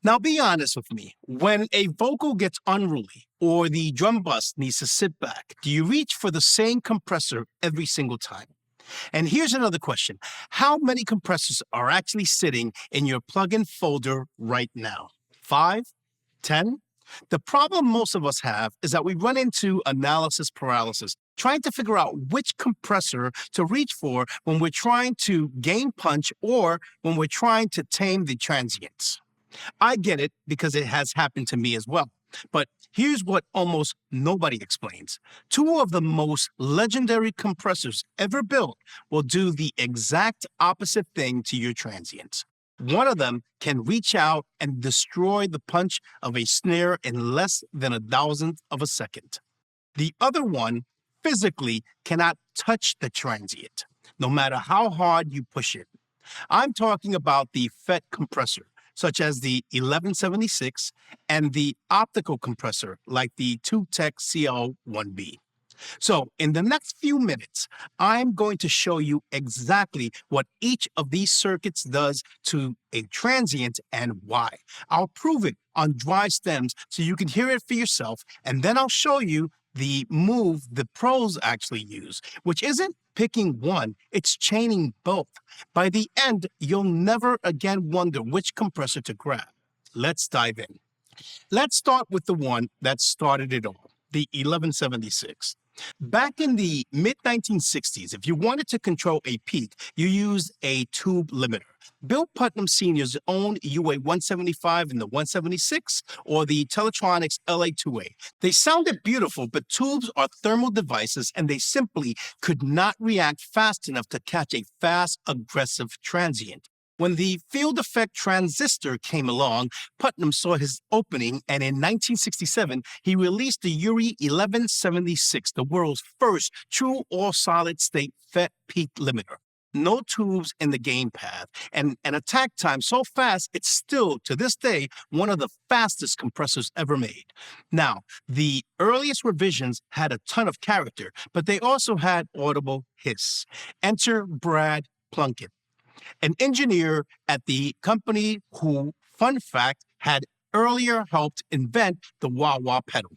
Now be honest with me. When a vocal gets unruly or the drum bus needs to sit back, do you reach for the same compressor every single time? And here's another question. How many compressors are actually sitting in your plugin folder right now? 5? 10? The problem most of us have is that we run into analysis paralysis, trying to figure out which compressor to reach for when we're trying to gain punch or when we're trying to tame the transients. I get it because it has happened to me as well. But here's what almost nobody explains. Two of the most legendary compressors ever built will do the exact opposite thing to your transients. One of them can reach out and destroy the punch of a snare in less than a thousandth of a second. The other one physically cannot touch the transient, no matter how hard you push it. I'm talking about the FET compressor, such as the 1176, and the optical compressor, like the TubeTech CL1B. So in the next few minutes, I'm going to show you exactly what each of these circuits does to a transient and why. I'll prove it on dry stems so you can hear it for yourself, and then I'll show you the move the pros actually use, which isn't picking one, it's chaining both. By the end, you'll never again wonder which compressor to grab. Let's dive in. Let's start with the one that started it all, the 1176. Back in the mid-1960s, if you wanted to control a peak, you used a tube limiter. Bill Putnam Sr.'s own UA-175 and the 176, or the Teletronics LA-2A. They sounded beautiful, but tubes are thermal devices, and they simply could not react fast enough to catch a fast, aggressive transient. When the field effect transistor came along, Putnam saw his opening, and in 1967, he released the URI 1176, the world's first true all-solid-state FET peak limiter. No tubes in the gain path, and an attack time so fast, it's still, to this day, one of the fastest compressors ever made. Now, the earliest revisions had a ton of character, but they also had audible hiss. Enter Brad Plunkett, an engineer at the company who, fun fact, had earlier helped invent the wah-wah pedal.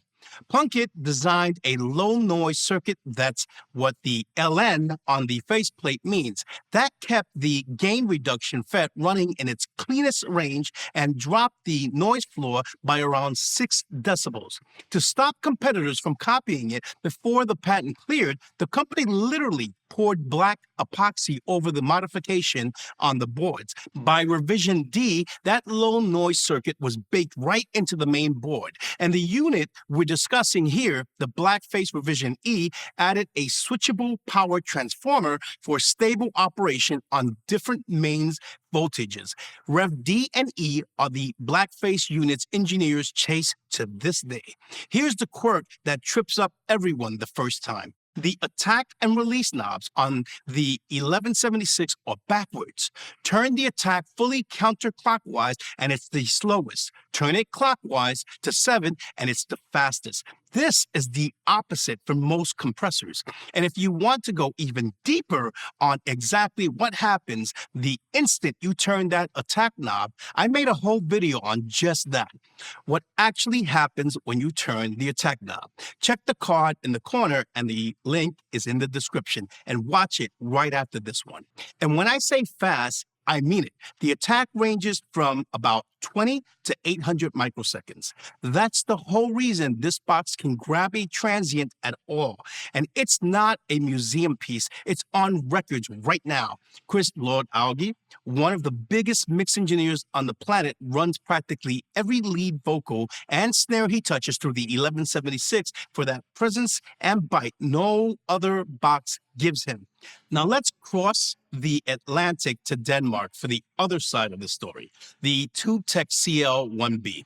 Plunkett designed a low-noise circuit. That's what the LN on the faceplate means. That kept the gain reduction FET running in its cleanest range and dropped the noise floor by around 6 decibels. To stop competitors from copying it before the patent cleared, the company literally poured black epoxy over the modification on the boards. By revision D, that low noise circuit was baked right into the main board. And the unit we're discussing here, the blackface revision E, added a switchable power transformer for stable operation on different mains voltages. Rev D and E are the blackface units engineers chase to this day. Here's the quirk that trips up everyone the first time. The attack and release knobs on the 1176 are backwards. Turn the attack fully counterclockwise and it's the slowest. Turn it clockwise to 7 and it's the fastest. This is the opposite for most compressors. And if you want to go even deeper on exactly what happens the instant you turn that attack knob, I made a whole video on just that. What actually happens when you turn the attack knob. Check the card in the corner and the link is in the description, and watch it right after this one. And when I say fast, I mean it. The attack ranges from about 20 to 800 microseconds. That's the whole reason this box can grab a transient at all. And it's not a museum piece. It's on records right now. Chris Lord-Alge, one of the biggest mix engineers on the planet, runs practically every lead vocal and snare he touches through the 1176 for that presence and bite no other box gives him. Now let's cross the Atlantic to Denmark for the other side of the story, the TubeTech CL1B.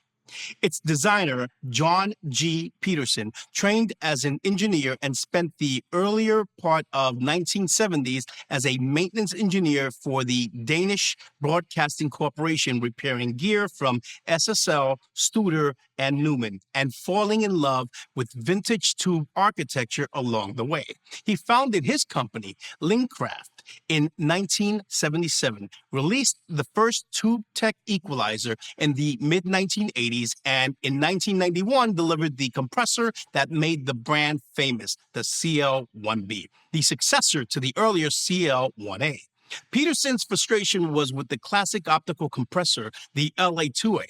Its designer, John G. Peterson, trained as an engineer and spent the earlier part of 1970s as a maintenance engineer for the Danish Broadcasting Corporation, repairing gear from SSL, Studer, and Newman and falling in love with vintage tube architecture along the way. He founded his company, Lincraft, in 1977, released the first tube tech equalizer in the mid-1980s, and in 1991 delivered the compressor that made the brand famous, the CL1B, the successor to the earlier CL1A. Peterson's frustration was with the classic optical compressor, the LA2A.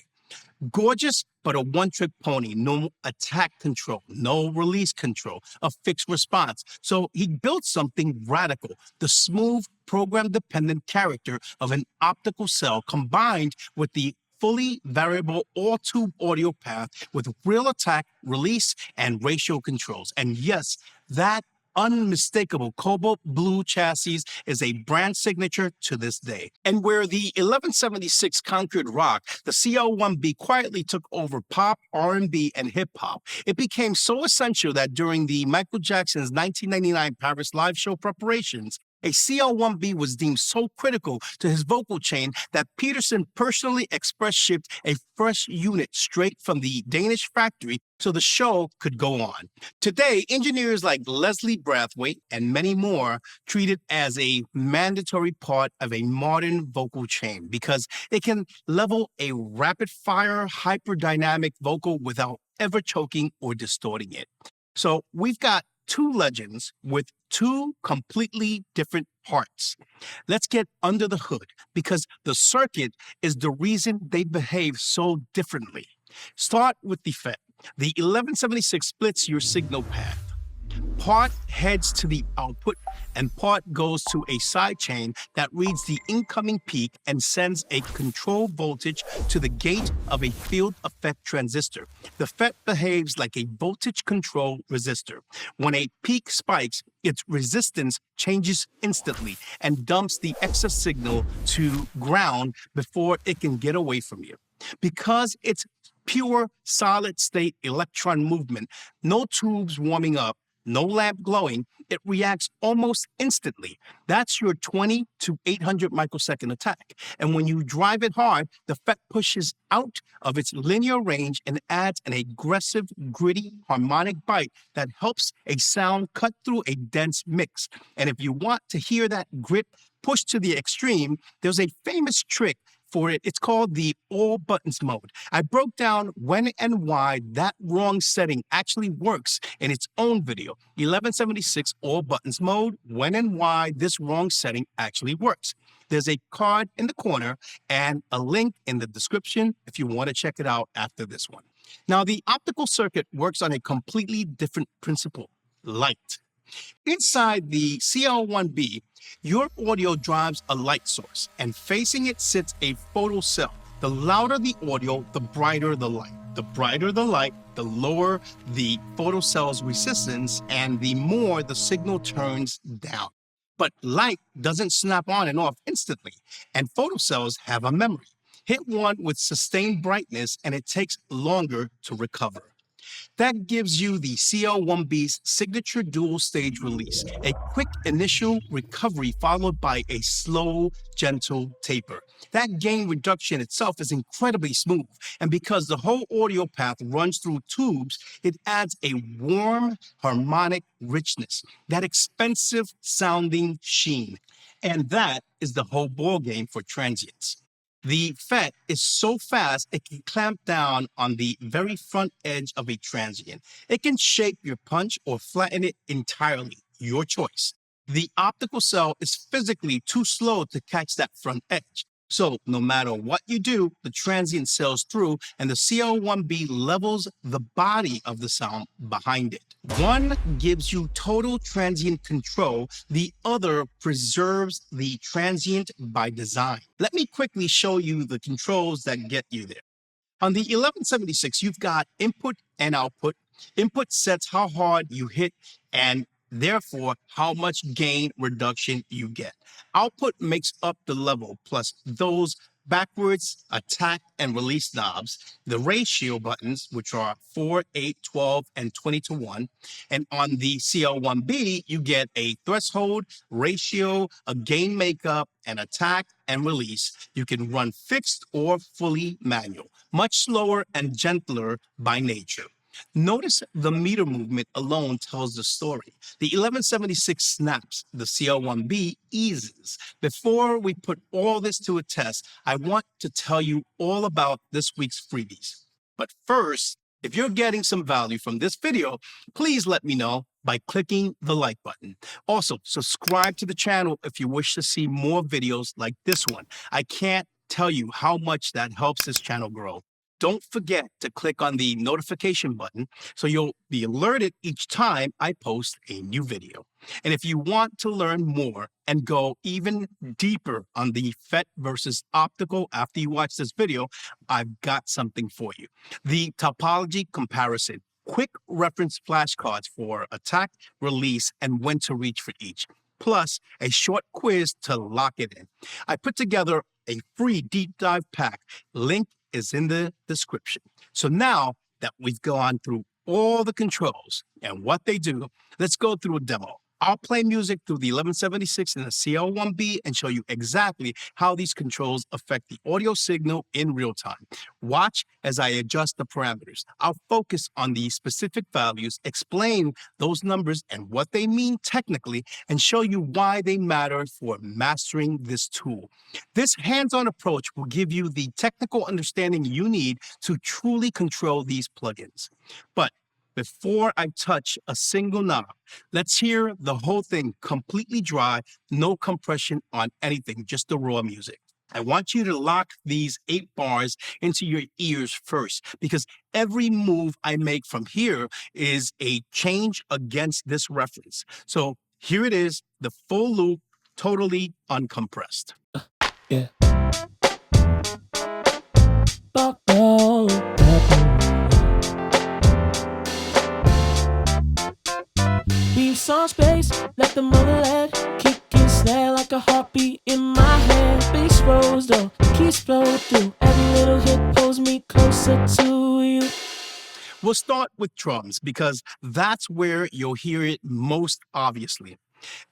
Gorgeous, but a one-trick pony. No attack control, no release control, a fixed response. So he built something radical, the smooth, program-dependent character of an optical cell combined with the fully variable all-tube audio path with real attack, release, and ratio controls. And yes, that unmistakable cobalt blue chassis is a brand signature to this day. And where the 1176 conquered rock, the CL1B quietly took over pop, R&B, and hip-hop. It became so essential that during the Michael Jackson's 1999 Paris live show preparations, a CL1B was deemed so critical to his vocal chain that Peterson personally express shipped a fresh unit straight from the Danish factory so the show could go on. Today, engineers like Leslie Brathwaite and many more treat it as a mandatory part of a modern vocal chain because it can level a rapid-fire, hyperdynamic vocal without ever choking or distorting it. So we've got two legends with two completely different parts. Let's get under the hood because the circuit is the reason they behave so differently. Start with the FET. The 1176 splits your signal path. Part heads to the output and part goes to a sidechain that reads the incoming peak and sends a control voltage to the gate of a field effect transistor. The FET behaves like a voltage control resistor. When a peak spikes, its resistance changes instantly and dumps the excess signal to ground before it can get away from you. Because it's pure solid-state electron movement, no tubes warming up, no lamp glowing, it reacts almost instantly. That's your 20 to 800 microsecond attack. And when you drive it hard, the FET pushes out of its linear range and adds an aggressive, gritty, harmonic bite that helps a sound cut through a dense mix. And if you want to hear that grit pushed to the extreme, there's a famous trick for it. It's called the all buttons mode. I broke down when and why that wrong setting actually works in its own video, 1176 all buttons mode, when and why this wrong setting actually works. There's a card in the corner and a link in the description if you want to check it out after this one. Now, the optical circuit works on a completely different principle, light. Inside the CL1B, your audio drives a light source, and facing it sits a photocell. The louder the audio, the brighter the light. The brighter the light, the lower the photocell's resistance, and the more the signal turns down. But light doesn't snap on and off instantly, and photocells have a memory. Hit one with sustained brightness, and it takes longer to recover. That gives you the CL1B's signature dual-stage release, a quick initial recovery followed by a slow, gentle taper. That gain reduction itself is incredibly smooth, and because the whole audio path runs through tubes, it adds a warm, harmonic richness, that expensive-sounding sheen. And that is the whole ballgame for transients. The FET is so fast, it can clamp down on the very front edge of a transient. It can shape your punch or flatten it entirely, your choice. The optical cell is physically too slow to catch that front edge. So no matter what you do, the transient sails through and the CL1B levels the body of the sound behind it. One gives you total transient control, the other preserves the transient by design. Let me quickly show you the controls that get you there. On the 1176, you've got input and output. Input sets how hard you hit and therefore how much gain reduction you get. Output makes up the level plus those backwards attack and release knobs, the ratio buttons, which are 4, 8, 12, and 20 to 1. And on the CL1B, you get a threshold, ratio, a gain makeup, an attack, and release. You can run fixed or fully manual, much slower and gentler by nature. Notice the meter movement alone tells the story. The 1176 snaps, the CL1B eases. Before we put all this to a test, I want to tell you all about this week's freebies. But first, if you're getting some value from this video, please let me know by clicking the like button. Also, subscribe to the channel if you wish to see more videos like this one. I can't tell you how much that helps this channel grow. Don't forget to click on the notification button so you'll be alerted each time I post a new video. And if you want to learn more and go even deeper on the FET versus optical after you watch this video, I've got something for you. The topology comparison, quick reference flashcards for attack, release, and when to reach for each, plus a short quiz to lock it in. I put together a free deep dive pack. Link is in the description. So now that we've gone through all the controls and what they do, let's go through a demo. I'll play music through the 1176 and the CL1B and show you exactly how these controls affect the audio signal in real time. Watch as I adjust the parameters. I'll focus on the specific values, explain those numbers and what they mean technically, and show you why they matter for mastering this tool. This hands-on approach will give you the technical understanding you need to truly control these plugins. But before I touch a single knob, let's hear the whole thing completely dry, no compression on anything, just the raw music. I want you to lock these 8 bars into your ears first, because every move I make from here is a change against this reference. So here it is, the full loop, totally uncompressed. Yeah. Leave some space, let the motherland kick and snare like a heartbeat in my head. Bass rolls though, keys flow through. Every little hit pulls me closer to you. We'll start with drums because that's where you'll hear it most obviously.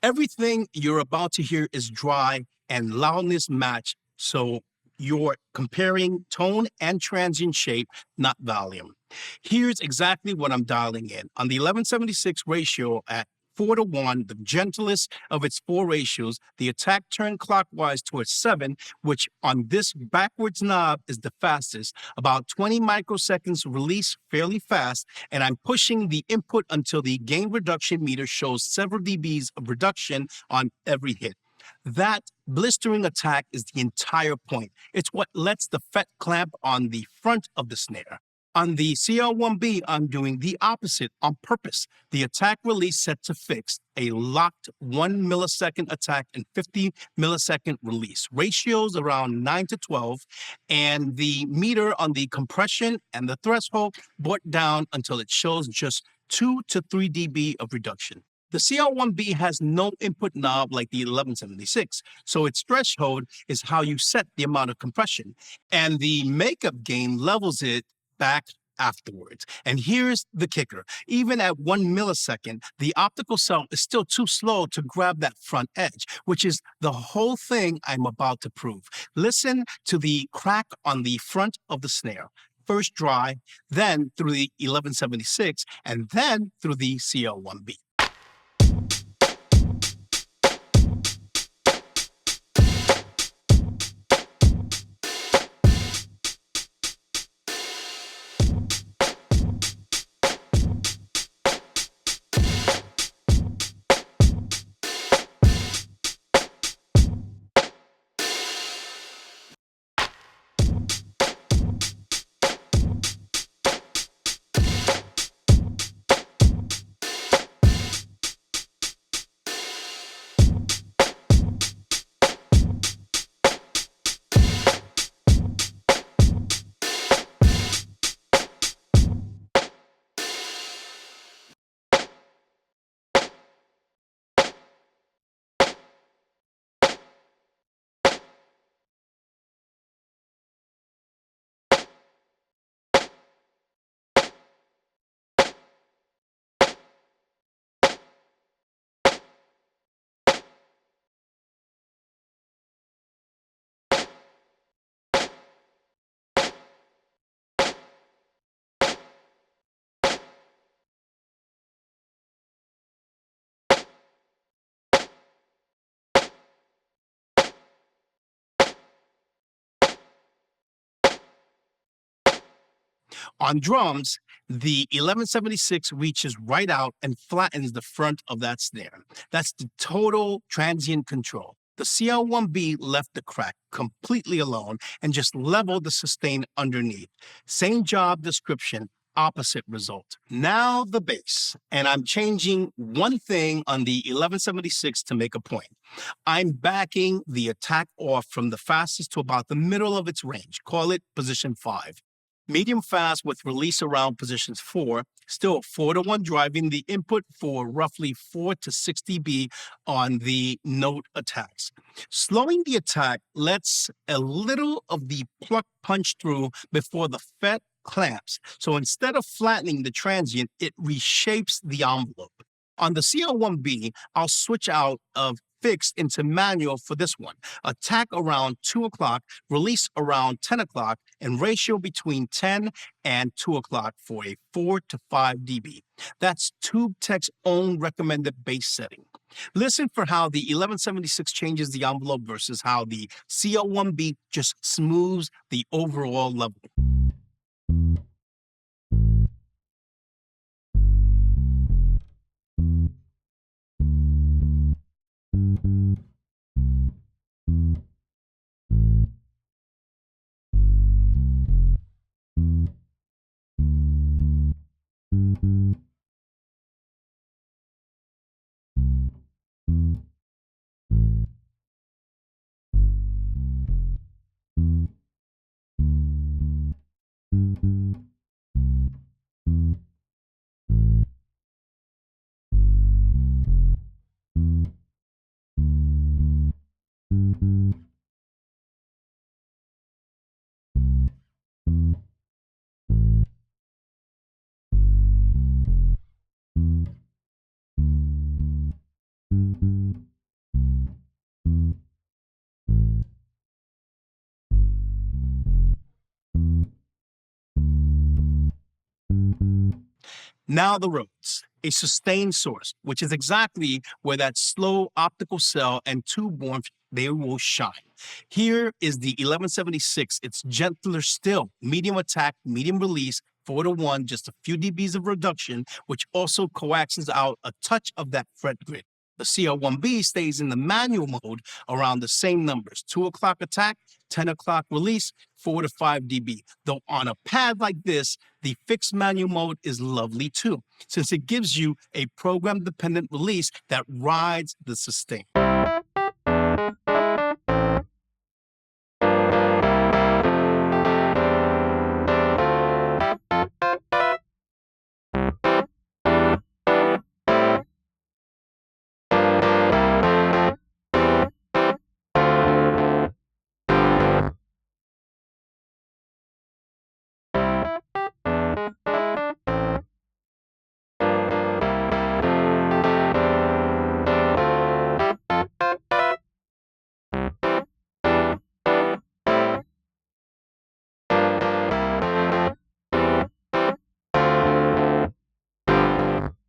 Everything you're about to hear is dry and loudness match, so you're comparing tone and transient shape, not volume. Here's exactly what I'm dialing in. On the 1176 ratio at 4 to 1, the gentlest of its 4 ratios, the attack turned clockwise towards 7, which on this backwards knob is the fastest, about 20 microseconds release fairly fast, and I'm pushing the input until the gain reduction meter shows several dBs of reduction on every hit. That blistering attack is the entire point. It's what lets the FET clamp on the front of the snare. On the CL1B, I'm doing the opposite on purpose. The attack release set to fixed, a locked 1 millisecond attack and 50 millisecond release. Ratios around 9 to 12, and the meter on the compression and the threshold brought down until it shows just 2 to 3 dB of reduction. The CL1B has no input knob like the 1176, so its threshold is how you set the amount of compression, and the makeup gain levels it back afterwards. And here's the kicker. Even at 1 millisecond, the optical cell is still too slow to grab that front edge, which is the whole thing I'm about to prove. Listen to the crack on the front of the snare. First dry, then through the 1176, and then through the CL1B. On drums, the 1176 reaches right out and flattens the front of that snare. That's the total transient control. The CL1B left the crack completely alone and just leveled the sustain underneath. Same job description, opposite result. Now the bass, and I'm changing one thing on the 1176 to make a point. I'm backing the attack off from the fastest to about the middle of its range. Call it position 5. Medium fast with release around positions 4, still 4-to-1 driving the input for roughly 4 to 6 dB on the note attacks. Slowing the attack lets a little of the pluck punch through before the FET clamps. So instead of flattening the transient, it reshapes the envelope. On the CL1B, I'll switch out of fixed into manual for this one. Attack around 2 o'clock, release around 10 o'clock, and ratio between 10 and 2 o'clock for a 4 to 5 dB. That's TubeTech's own recommended bass setting. Listen for how the 1176 changes the envelope versus how the CL1B just smooths the overall level. Now the Rhodes, a sustained source, which is exactly where that slow optical cell and tube warmth, they will shine. Here is the 1176. It's gentler still, medium attack, medium release, 4-to-1, just a few dBs of reduction, which also coaxes out a touch of that fret grid. The CL1B stays in the manual mode around the same numbers, 2 o'clock attack, 10 o'clock release, 4 to 5 dB. Though on a pad like this, the fixed manual mode is lovely too, since it gives you a program-dependent release that rides the sustain.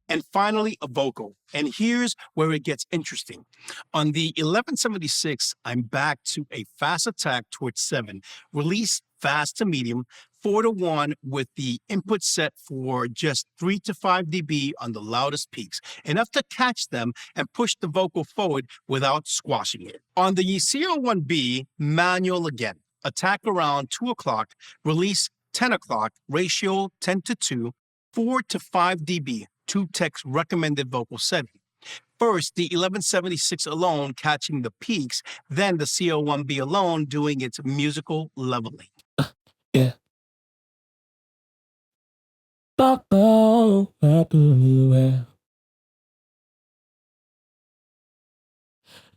And finally, a vocal. And here's where it gets interesting. On the 1176, I'm back to a fast attack towards 7, release fast to medium, 4-to-1 with the input set for just 3 to 5 dB on the loudest peaks, enough to catch them and push the vocal forward without squashing it. On the CL1B, manual again, attack around 2 o'clock, release 10 o'clock, ratio 10 to 2, 4 to 5 dB. TubeTech's recommended vocal setting. First, the 1176 alone catching the peaks, then the CL1B alone doing its musical leveling. Yeah.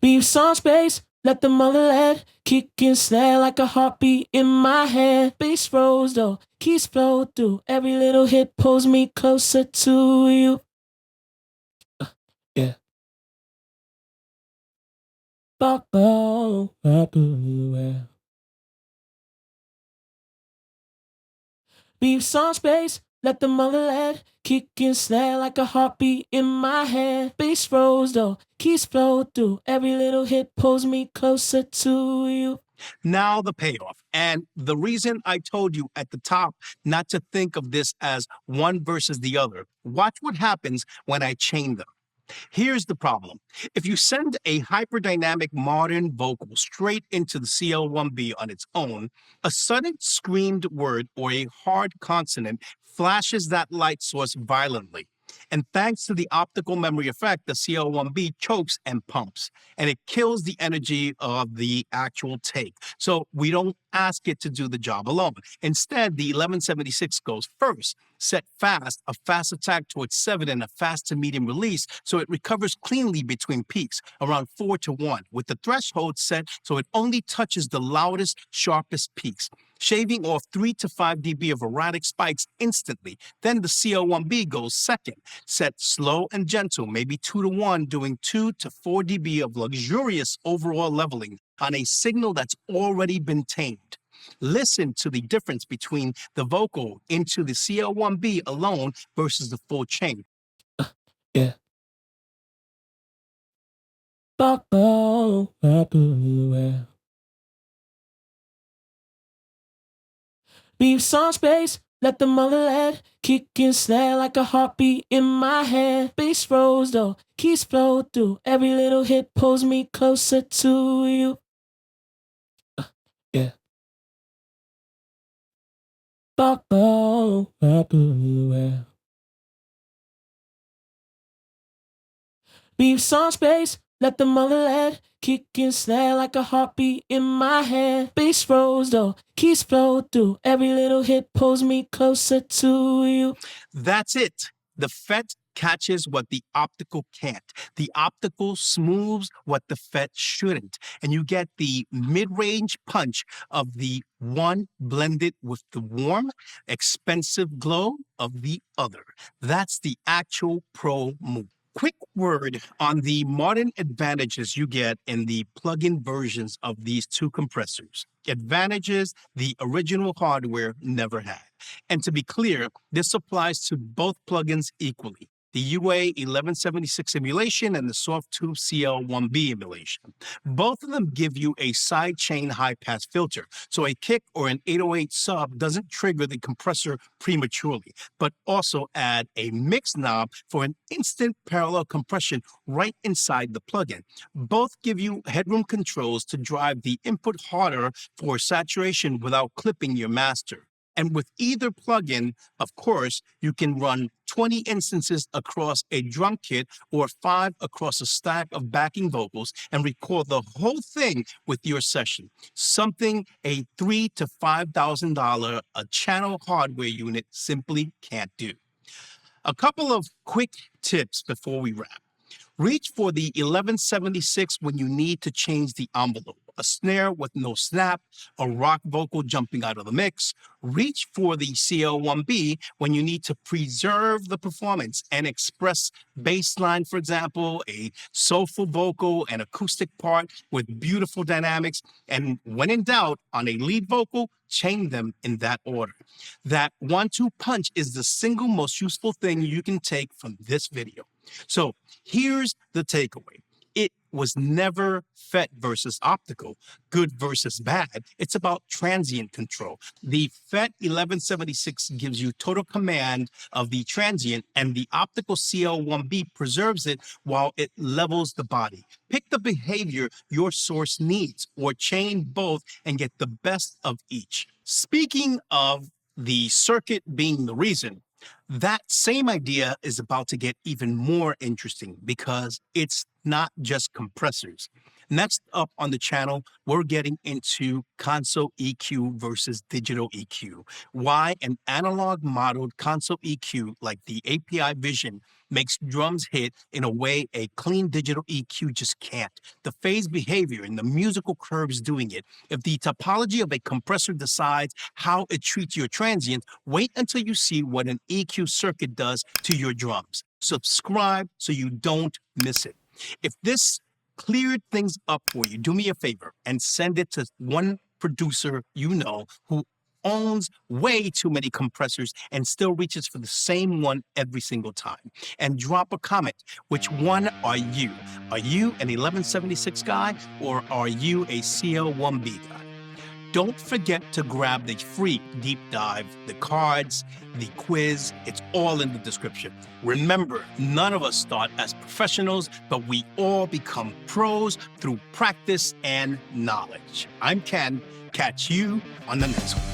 Leave some space, let the mother lead kick and snare like a heartbeat in my head. Bass rolls though, keys flow through. Every little hit pulls me closer to you. Yeah. Leave some space, let the mother lead kick and snare like a heartbeat in my head. Bass rolls though, keys flow through. Every little hit pulls me closer to you. Now the payoff. And the reason I told you at the top not to think of this as one versus the other. Watch what happens when I chain them. Here's the problem. If you send a hyperdynamic modern vocal straight into the CL1B on its own, a sudden screamed word or a hard consonant flashes that light source violently. And thanks to the optical memory effect, the CL1B chokes and pumps, and it kills the energy of the actual take. So we don't ask it to do the job alone. Instead, the 1176 goes first, set fast, a fast attack towards 7 and a fast to medium release, so it recovers cleanly between peaks, around 4 to 1, with the threshold set so it only touches the loudest, sharpest peaks, shaving off 3 to 5 dB of erratic spikes instantly. Then the CO1B goes second, set slow and gentle, maybe 2 to 1, doing 2 to 4 dB of luxurious overall leveling on a signal that's already been tamed. Listen to the difference between the vocal into the CL1B alone versus the full chain. Yeah. Leave some space, let the motherland kick and snare like a heartbeat in my head. Bass rolls though, keys flow through. Every little hit pulls me closer to you. Yeah. Leave some space, let the motherland kick and snare like a heartbeat in my head. Bass rolls though, keys flow through. Every little hit pulls me closer to you. That's it. The FET catches what the optical can't. The optical smooths what the FET shouldn't. And you get the mid-range punch of the one blended with the warm, expensive glow of the other. That's the actual pro move. Quick word on the modern advantages you get in the plug-in versions of these two compressors. Advantages the original hardware never had. And to be clear, this applies to both plugins equally. The UA 1176 emulation and the Softtube CL1B emulation. Both of them give you a sidechain high-pass filter, so a kick or an 808 sub doesn't trigger the compressor prematurely, but also add a mix knob for an instant parallel compression right inside the plugin. Both give you headroom controls to drive the input harder for saturation without clipping your master. And with either plugin, of course, you can run 20 instances across a drum kit or 5 across a stack of backing vocals and record the whole thing with your session. Something a $3,000 to $5,000 a channel hardware unit simply can't do. A couple of quick tips before we wrap. Reach for the 1176 when you need to change the envelope, a snare with no snap, a rock vocal jumping out of the mix. Reach for the CL1B when you need to preserve the performance and express bass line, for example, a soulful vocal and acoustic part with beautiful dynamics. And when in doubt, on a lead vocal, chain them in that order. That 1-2 punch is the single most useful thing you can take from this video. So here's the takeaway. It was never FET versus optical, good versus bad. It's about transient control. The FET 1176 gives you total command of the transient, and the optical CL1B preserves it while it levels the body. Pick the behavior your source needs, or chain both and get the best of each. Speaking of the circuit being the reason, that same idea is about to get even more interesting because it's not just compressors. Next up on the channel, we're getting into console EQ versus digital EQ. Why an analog modeled console EQ like the API Vision makes drums hit in a way a clean digital EQ just can't. The phase behavior and the musical curves doing it. If the topology of a compressor decides how it treats your transient, wait until you see what an EQ circuit does to your drums. Subscribe so you don't miss it. If this cleared things up for you, do me a favor and send it to one producer you know who owns way too many compressors and still reaches for the same one every single time. And drop a comment. Which one are you? Are you an 1176 guy or are you a CL1B guy? don't forget to grab the free deep dive, the cards, the quiz. It's all in the description. Remember, none of us start as professionals, but we all become pros through practice and knowledge. I'm Ken. Catch you on the next one.